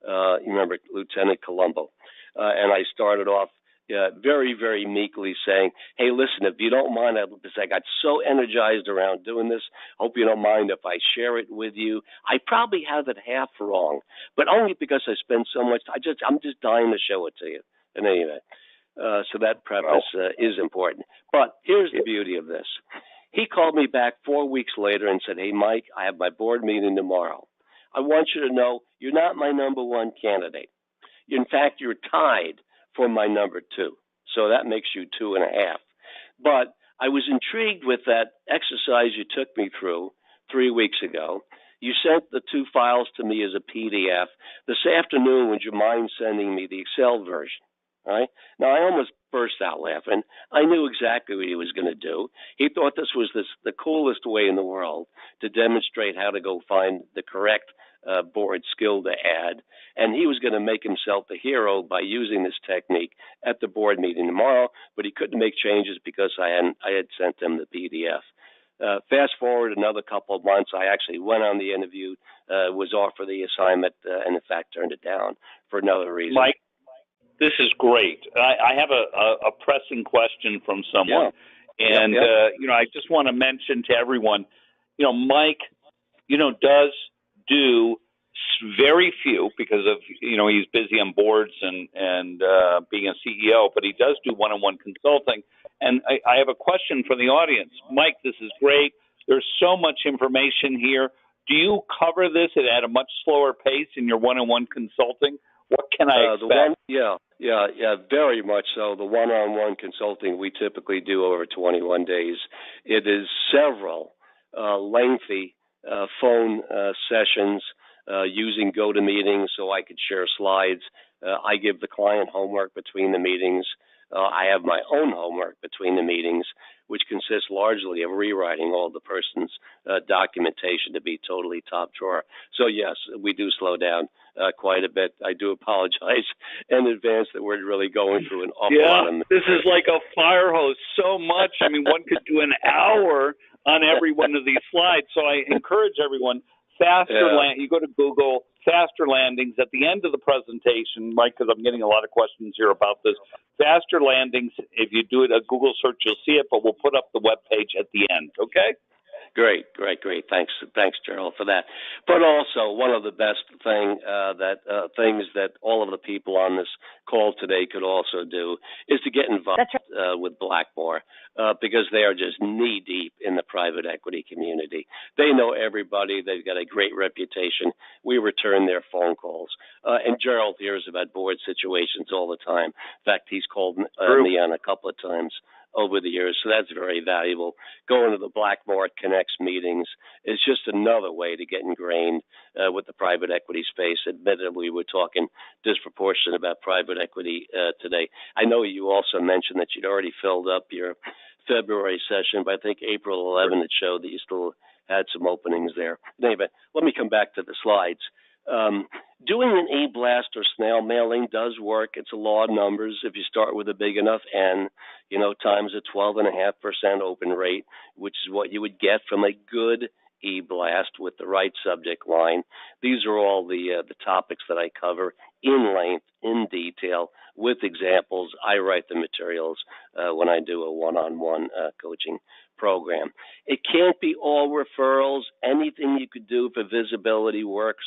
You remember Lieutenant Columbo. And I started off, very, very meekly saying, hey, listen, if you don't mind, I got so energized around doing this. Hope you don't mind if I share it with you. I probably have it half wrong, but only because I spend so much. I'm just dying to show it to you. In any event, so that preface is important. But here's the beauty of this. He called me back 4 weeks later and said, hey, Mike, I have my board meeting tomorrow. I want you to know you're not my number one candidate. In fact, you're tied for my number two. So that makes you 2.5. But I was intrigued with that exercise you took me through 3 weeks ago. You sent the 2 files to me as a PDF. This afternoon, would you mind sending me the Excel version? All right. Now, I almost burst out laughing. I knew exactly what he was going to do. He thought this was the coolest way in the world to demonstrate how to go find the correct board skill to add. And he was going to make himself a hero by using this technique at the board meeting tomorrow, but he couldn't make changes because I had sent him the PDF. Fast forward another couple of months, I actually went on the interview, was offered the assignment, and in fact turned it down for another reason. Mike, this is great. I have a pressing question from someone. Yeah. And, I just want to mention to everyone, Mike, does do very few because of, he's busy on boards and being a CEO, but he does do one-on-one consulting. And I have a question for the audience. Mike, this is great. There's so much information here. Do you cover this at a much slower pace in your one-on-one consulting? What can I expect? Yeah, very much so. The one-on-one consulting we typically do over 21 days. It is several lengthy phone sessions using GoToMeeting so I could share slides. I give the client homework between the meetings. I have my own homework between the meetings, which consists largely of rewriting all the person's documentation to be totally top drawer. So, yes, we do slow down quite a bit. I do apologize in advance that we're really going through an awful lot of this is like a fire hose so much. I mean, one could do an hour on every one of these slides. So I encourage everyone, you go to Google, faster landings at the end of the presentation, Mike, because I'm getting a lot of questions here about this. Faster landings, if you do it a Google search, you'll see it, but we'll put up the web page at the end, okay? Great. Thanks, Gerald, for that. But also, one of the best things that all of the people on this call today could also do is to get involved with Blackmore because they are just knee deep in the private equity community. They know everybody. They've got a great reputation. We return their phone calls. And Gerald hears about board situations all the time. In fact, he's called me on a couple of times over the years, so that's very valuable. Going to the Blackmore Connects meetings is just another way to get ingrained with the private equity space. Admittedly, we're talking disproportionate about private equity today. I know you also mentioned that you'd already filled up your February session, but I think April 11 it showed that you still had some openings there. Anyway, let me come back to the slides. Doing an e-blast or snail mailing does work. It's a law of numbers. If you start with a big enough N, times a 12.5% open rate, which is what you would get from a good e-blast with the right subject line. These are all the topics that I cover in length, in detail, with examples. I write the materials when I do a one-on-one coaching program. It can't be all referrals. Anything you could do for visibility works.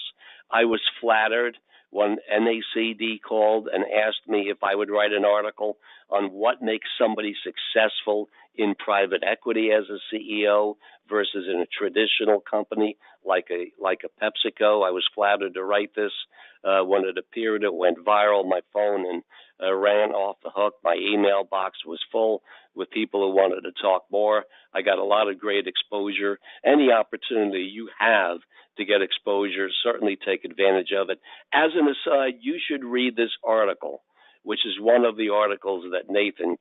I was flattered when NACD called and asked me if I would write an article on what makes somebody successful in private equity as a CEO versus in a traditional company like a PepsiCo. I was flattered to write this. When it appeared, it went viral. My phone ran off the hook. My email box was full with people who wanted to talk more. I got a lot of great exposure. Any opportunity you have to get exposure, certainly take advantage of it. As an aside, you should read this article, which is one of the articles that Nathan,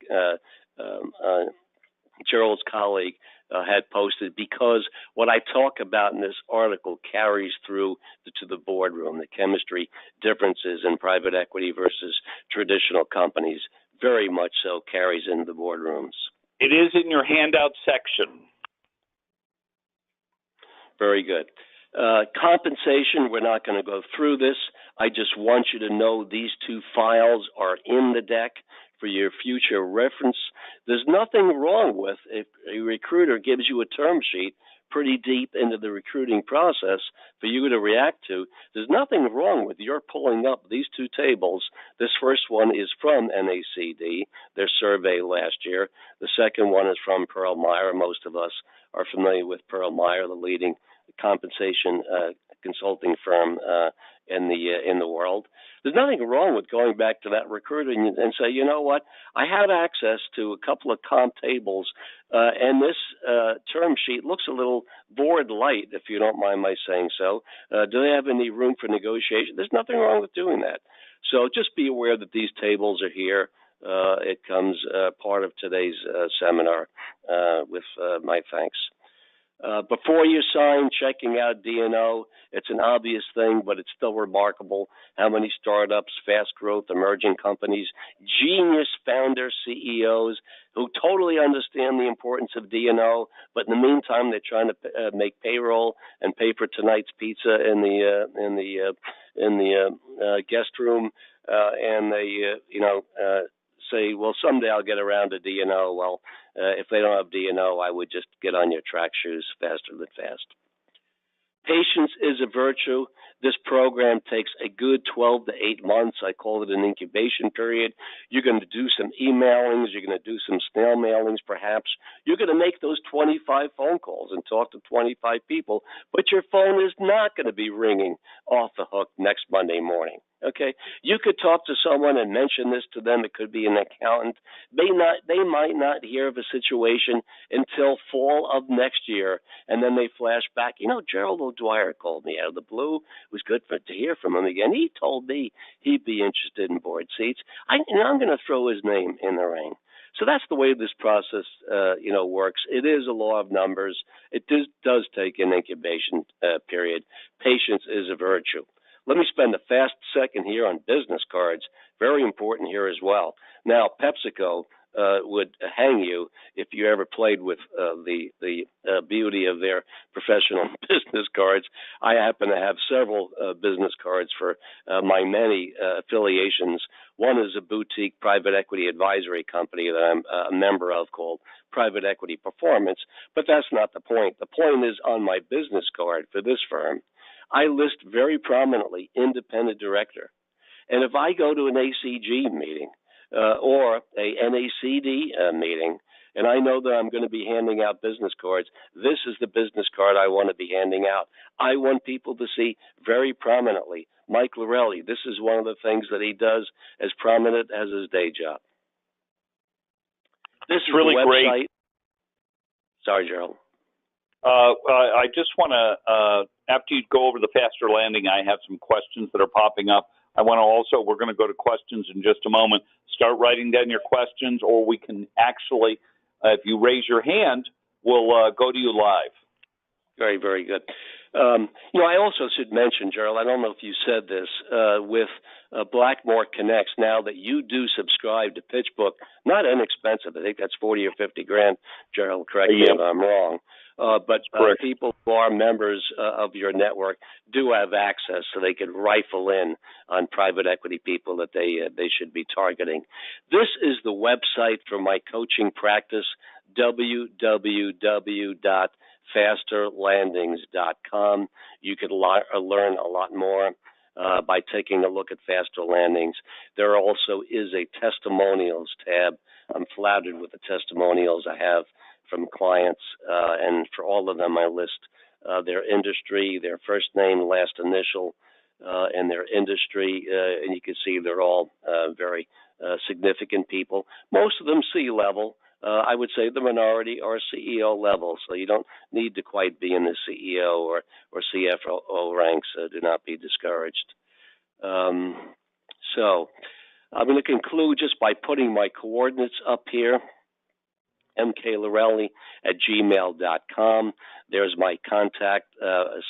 Gerald's colleague, had posted, because what I talk about in this article carries through to the boardroom. The chemistry differences in private equity versus traditional companies very much so carries into the boardrooms. It is in your handout section. Very good. Compensation, we're not going to go through this. I just want you to know these two files are in the deck for your future reference. There's nothing wrong with if a recruiter gives you a term sheet pretty deep into the recruiting process for you to react to. There's nothing wrong with your pulling up these two tables. This first one is from NACD, their survey last year. The second one is from Pearl Meyer. Most of us are familiar with Pearl Meyer, the leading compensation consulting firm in the world. There's nothing wrong with going back to that recruiter and say, you know what, I have access to a couple of comp tables, and this term sheet looks a little board light, if you don't mind my saying so. Do they have any room for negotiation? There's nothing wrong with doing that. So just be aware that these tables are here. It comes part of today's seminar with my thanks. Before you sign, checking out D&O, it's an obvious thing, but it's still remarkable how many startups, fast growth, emerging companies, genius founder CEOs who totally understand the importance of D&O, but in the meantime, they're trying to make payroll and pay for tonight's pizza in the guest room, and they say, well, someday I'll get around to D&O. Well, if they don't have D&O, I would just get on your track shoes faster than fast. Patience is a virtue. This program takes a good 12 to 8 months. I call it an incubation period. You're going to do some emailings. You're going to do some snail mailings, perhaps. You're going to make those 25 phone calls and talk to 25 people, but your phone is not going to be ringing off the hook next Monday morning. Okay, you could talk to someone and mention this to them. It could be an accountant. They might not hear of a situation until fall of next year, and then they flash back. You know, Gerald O'Dwyer called me out of the blue. It was good to hear from him again. He told me he'd be interested in board seats. I'm going to throw his name in the ring. So that's the way this process, works. It is a law of numbers. It does take an incubation period. Patience is a virtue. Let me spend a fast second here on business cards. Very important here as well. Now, PepsiCo would hang you if you ever played with the beauty of their professional business cards. I happen to have several business cards for my many affiliations. One is a boutique private equity advisory company that I'm a member of called Private Equity Performance, but that's not the point. The point is on my business card for this firm, I list very prominently independent director. And if I go to an ACG meeting or a NACD meeting, and I know that I'm going to be handing out business cards, this is the business card I want to be handing out. I want people to see very prominently Mike Lorelli. This is one of the things that he does as prominent as his day job. This is really great. Sorry, Gerald. I just want to, after you go over the faster landing, I have some questions that are popping up. I want to also, we're going to go to questions in just a moment. Start writing down your questions, or we can actually, if you raise your hand, we'll go to you live. Very, very good. I also should mention, Gerald, I don't know if you said this, with Blackmore Connects, now that you do subscribe to PitchBook, not inexpensive. I think that's 40 or 50 grand, Gerald, correct me if I'm wrong. But people who are members of your network do have access, so they can rifle in on private equity people that they should be targeting. This is the website for my coaching practice, www.fasterlandings.com. You could learn a lot more by taking a look at Faster Landings. There also is a testimonials tab. I'm flattered with the testimonials I have from clients, and for all of them I list their industry, their first name, last initial, and their industry, and you can see they're all very significant people. Most of them C-level. I would say the minority are CEO level, so you don't need to quite be in the CEO or CFO ranks. Do not be discouraged. So I'm going to conclude just by putting my coordinates up here. mklorelli@gmail.com. There's my contact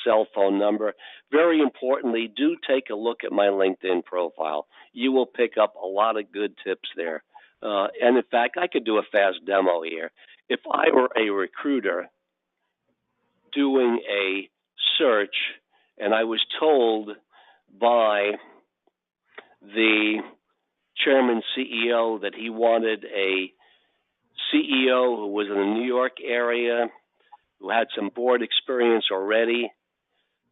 cell phone number. Very importantly, do take a look at my LinkedIn profile. You will pick up a lot of good tips there. And in fact, I could do a fast demo here. If I were a recruiter doing a search and I was told by the chairman CEO that he wanted a CEO who was in the New York area, who had some board experience already,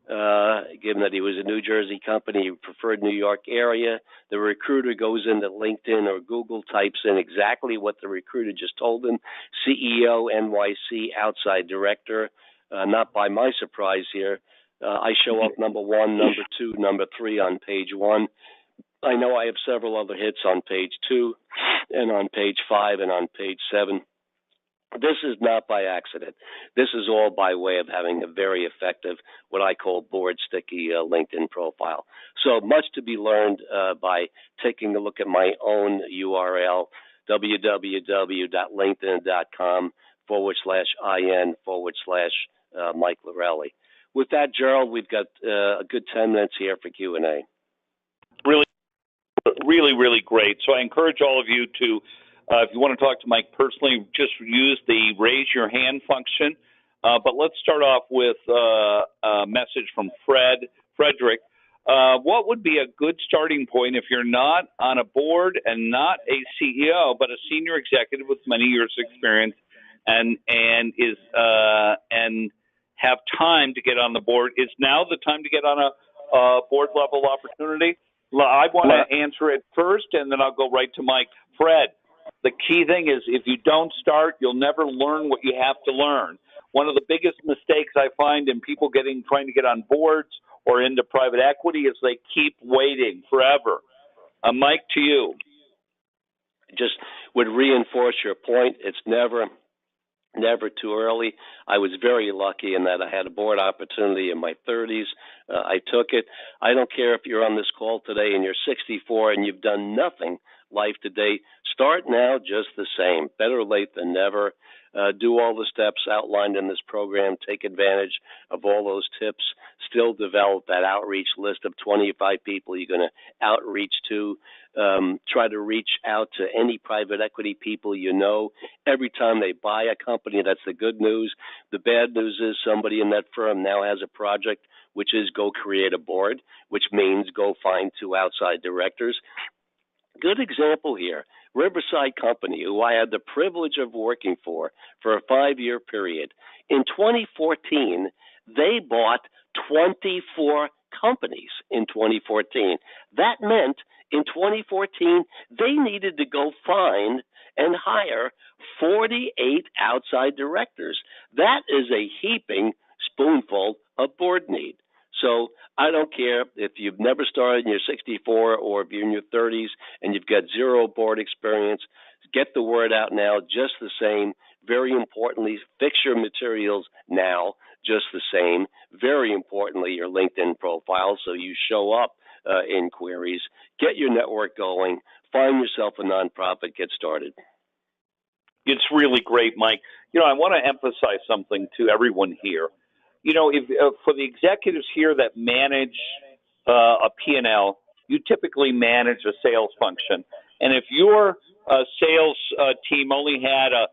given that he was a New Jersey company, he preferred New York area. The recruiter goes into LinkedIn or Google, types in exactly what the recruiter just told him, CEO, NYC, outside director. Not by my surprise here. I show up number 1, number 2, number 3 on page 1. I know I have several other hits on page 2 and on page 5 and on page 7. This is not by accident. This is all by way of having a very effective, what I call board sticky LinkedIn profile. So much to be learned by taking a look at my own URL, www.linkedin.com/IN/Mike Lorelli. With that, Gerald, we've got a good 10 minutes here for Q&A. Really great. So I encourage all of you to, if you want to talk to Mike personally, just use the raise your hand function. But let's start off with a message from Frederick. What would be a good starting point if you're not on a board and not a CEO, but a senior executive with many years of experience and have time to get on the board? Is now the time to get on a board level opportunity? I want to answer it first, and then I'll go right to Mike. Fred, the key thing is if you don't start, you'll never learn what you have to learn. One of the biggest mistakes I find in people trying to get on boards or into private equity is they keep waiting forever. Mike, to you. Just would reinforce your point. It's never too early. I was very lucky in that I had a board opportunity in my 30s. I took it. I don't care if you're on this call today and you're 64 and you've done nothing life to date. Start now just the same. Better late than never. Do all the steps outlined in this program. Take advantage of all those tips. Still develop that outreach list of 25 people you're going to outreach to. Try to reach out to any private equity people you know. Every time they buy a company, that's the good news. The bad news is somebody in that firm now has a project, which is go create a board, which means go find 2 outside directors. Good example here, Riverside Company, who I had the privilege of working for a 5-year period. In 2014, they bought 24 companies in 2014. That meant in 2014, they needed to go find and hire 48 outside directors. That is a heaping spoonful of board need. So I don't care if you've never started and you're 64 or if you're in your 30s and you've got 0 board experience, get the word out now just the same. Very importantly, fix your materials now just the same. Very importantly, your LinkedIn profile so you show up in queries. Get your network going. Find yourself a nonprofit. Get started. It's really great, Mike. I want to emphasize something to everyone here. If for the executives here that manage a P&L, you typically manage a sales function. And if your sales team only had a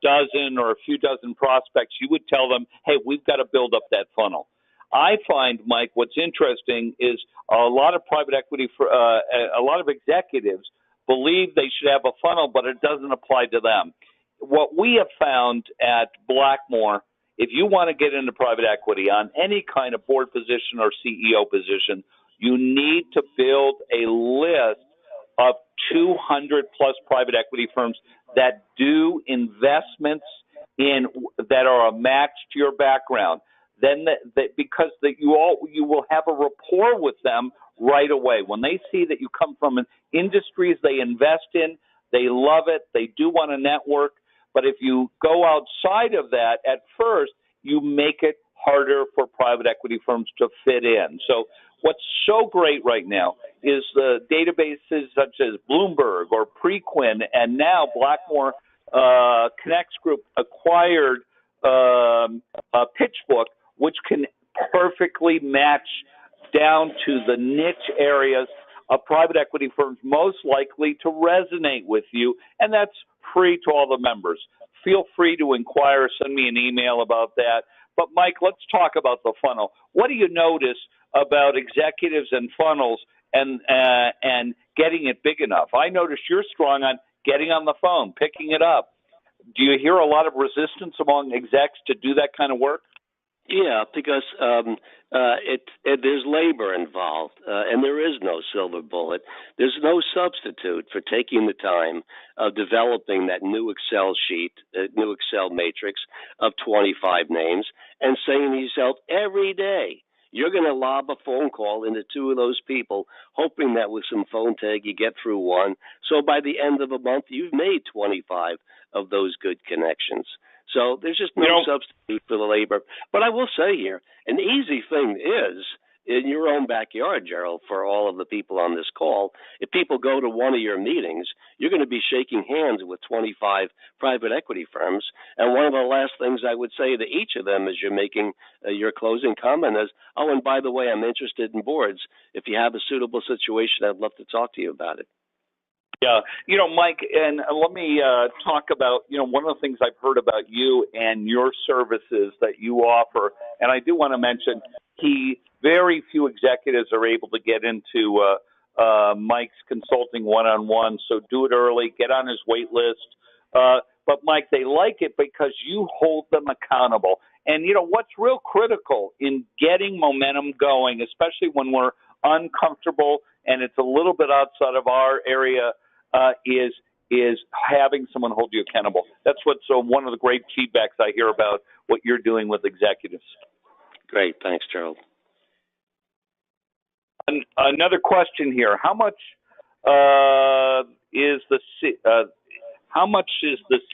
dozen or a few dozen prospects, you would tell them, hey, we've got to build up that funnel. I find, Mike, what's interesting is a lot of private equity, a lot of executives believe they should have a funnel, but it doesn't apply to them. What we have found at Blackmore, if you want to get into private equity on any kind of board position or CEO position, you need to build a list of 200 plus private equity firms that do investments that are a match to your background. Then because you will have a rapport with them right away. When they see that you come from industries they invest in, they love it, they do want to network. But if you go outside of that at first, you make it harder for private equity firms to fit in. So what's so great right now is the databases such as Bloomberg or Preqin, and now Blackmore Connects Group acquired PitchBook, which can perfectly match down to the niche areas of private equity firms most likely to resonate with you, and that's free to all the members. Feel free to inquire, send me an email about that. But, Mike, let's talk about the funnel. What do you notice about executives and funnels and getting it big enough. I noticed you're strong on getting on the phone, picking it up. Do you hear a lot of resistance among execs to do that kind of work? Yeah, because there's labor involved, and there is no silver bullet. There's no substitute for taking the time of developing that new Excel sheet, new Excel matrix of 25 names, and saying to yourself every day, you're going to lob a phone call into two of those people, hoping that with some phone tag you get through one. So by the end of the month, you've made 25 of those good connections. So there's just no substitute for the labor. But I will say here, an easy thing is, in your own backyard, Gerald, for all of the people on this call, if people go to one of your meetings, you're going to be shaking hands with 25 private equity firms. And one of the last things I would say to each of them as you're making your closing comment is, oh, and by the way, I'm interested in boards. If you have a suitable situation, I'd love to talk to you about it. Yeah, Mike, and let me talk about, one of the things I've heard about you and your services that you offer, and I do want to mention very few executives are able to get into Mike's consulting one-on-one, so do it early, get on his wait list. But, Mike, they like it because you hold them accountable. And, what's real critical in getting momentum going, especially when we're uncomfortable and it's a little bit outside of our area, is having someone hold you accountable. That's what's one of the great feedbacks I hear about what you're doing with executives. Great. Thanks, Gerald. Another question here. How much is the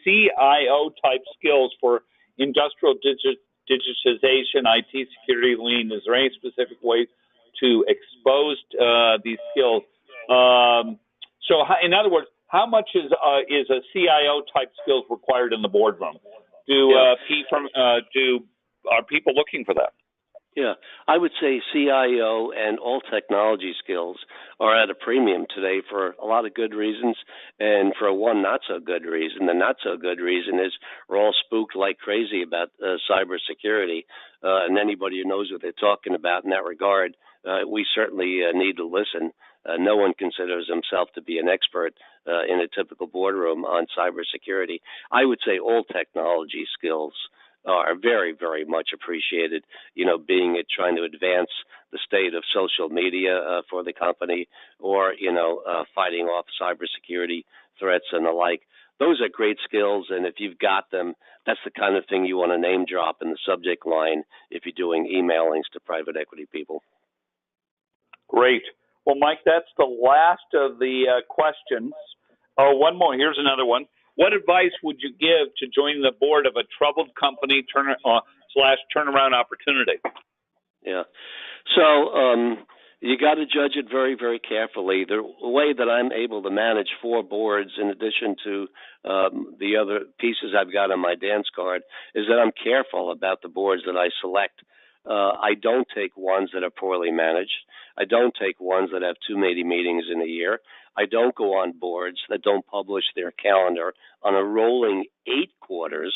CIO type skills for industrial digitization, IT security, lean? Is there any specific way to expose these skills? So, in other words, how much is a CIO type skills required in the boardroom? Are people looking for that? Yeah, I would say CIO and all technology skills are at a premium today for a lot of good reasons, and for one not so good reason. The not so good reason is we're all spooked like crazy about cybersecurity, and anybody who knows what they're talking about in that regard, we certainly need to listen. No one considers himself to be an expert in a typical boardroom on cybersecurity. I would say all technology skills are very, very much appreciated, being it trying to advance the state of social media for the company or, fighting off cybersecurity threats and the like. Those are great skills, and if you've got them, that's the kind of thing you want to name drop in the subject line if you're doing emailings to private equity people. Great. Well, Mike, that's the last of the questions. Oh, one more. Here's another one. What advice would you give to join the board of a troubled company turnaround opportunity? Yeah. So you got to judge it very, very carefully. The way that I'm able to manage 4 boards in addition to the other pieces I've got on my dance card is that I'm careful about the boards that I select. I don't take ones that are poorly managed. I don't take ones that have too many meetings in a year. I don't go on boards that don't publish their calendar on a rolling 8 quarters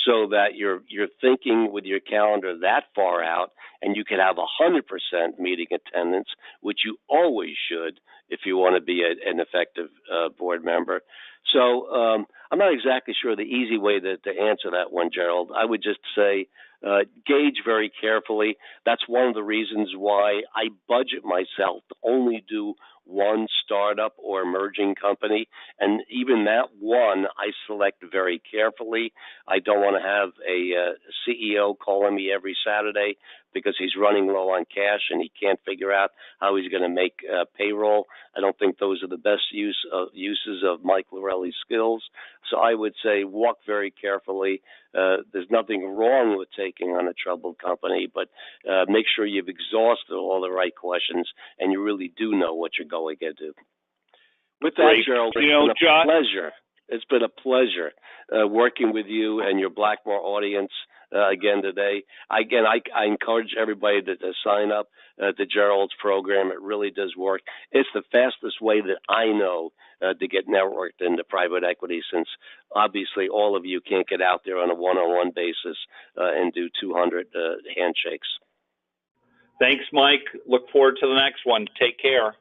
so that you're thinking with your calendar that far out and you can have 100% meeting attendance, which you always should if you want to be an effective board member. So I'm not exactly sure the easy way to answer that one, Gerald. I would just say gauge very carefully. That's one of the reasons why I budget myself to only do one startup or emerging company, and even that one I select very carefully. I don't want to have a CEO calling me every Saturday because he's running low on cash and he can't figure out how he's going to make payroll. I don't think those are the best uses of Mike Lorelli's skills. So I would say walk very carefully. There's nothing wrong with taking on a troubled company, but make sure you've exhausted all the right questions and you really do know what you're going into. With that, Great. Gerald, it's been a pleasure. It's been a pleasure working with you and your Blackmore audience again today. I encourage everybody to sign up to Gerald's program. It really does work. It's the fastest way that I know to get networked into private equity, since obviously all of you can't get out there on a one-on-one basis and do 200 handshakes. Thanks, Mike. Look forward to the next one. Take care.